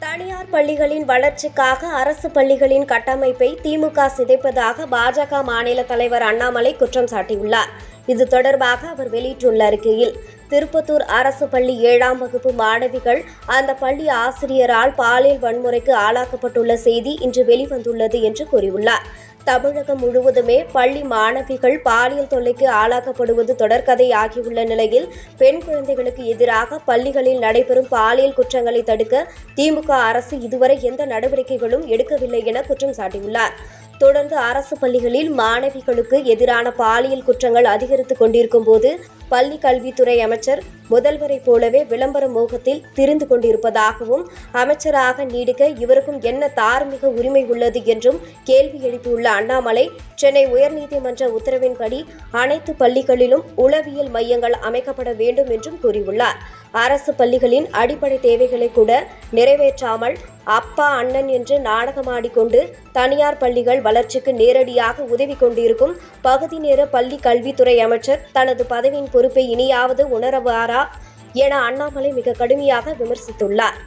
தனியார் பள்ளிகளின் வளர்ச்சிக்காக அரசு பள்ளிகளின் கட்டமைப்பை திமுக சிதைப்பதாக பாஜக மாநில தலைவர் அண்ணாமலை குற்றம் சாட்டியுள்ளார். இது தொடர்பாக அவர் வெளியிட்டுள்ள அறிக்கையில், திருப்பத்தூர் அரசு பள்ளி 7ஆம் வகுப்பு மாணவிகள் அந்த பள்ளி ஆசிரியரால் பாலியல் வன்முறைக்கு ஆளாக்கப்பட்டுள்ள செய்தி இன்று வெளிவந்துள்ளது என்று கூறியுள்ளார். தமிழகம் முழுவதுமே பள்ளி மாணவிகள் பாலியல் தொல்லைக்கு ஆளாக்கப்படுவது தொடர்கதையாகியுள்ள நிலையில், பெண் குழந்தைகளுக்கு எதிராக பள்ளிகளில் நடைபெறும் பாலியல் குற்றங்களை தடுக்க திமுக அரசு இதுவரை எந்த நடவடிக்கைகளும் எடுக்கவில்லை என குற்றம் சாட்டியுள்ளார். தொடர்ந்து அரசு பள்ளிகளில் மாணவிகளுக்கு எதிரான பாலியல் குற்றங்கள் அதிகரித்துக் கொண்டிருக்கும் போது பள்ளி கல்வித்துறை அமைச்சர் முதல்வரைப் போலவே விளம்பர மோகத்தில் திரிந்து கொண்டிருப்பதாகவும், அமைச்சராக நீடிக்க இவருக்கும் என்ன தார்மீக உரிமை உள்ளது என்றும் கேள்வி எழுப்பியுள்ள அண்ணாமலை, சென்னை உயர்நீதிமன்ற உத்தரவின்படி அனைத்து பள்ளிகளிலும் உளவியல் மையங்கள் அமைக்கப்பட வேண்டும் என்றும் கூறியுள்ளார். அரசு பள்ளிகளின் அடிப்படை தேவைகளை கூட நிறைவேற்றாமல் அப்பா அண்ணன் என்று நாடகமாடிக்கொண்டு தனியார் பள்ளிகள் வளர்ச்சிக்கு நேரடியாக உதவி கொண்டிருக்கும் பகுதி நேர பள்ளி கல்வித்துறை அமைச்சர் தனது பதவியின் பொறுப்பை இனியாவது உணரவாரா என அண்ணாமலை மிக கடுமையாக விமர்சித்துள்ளார்.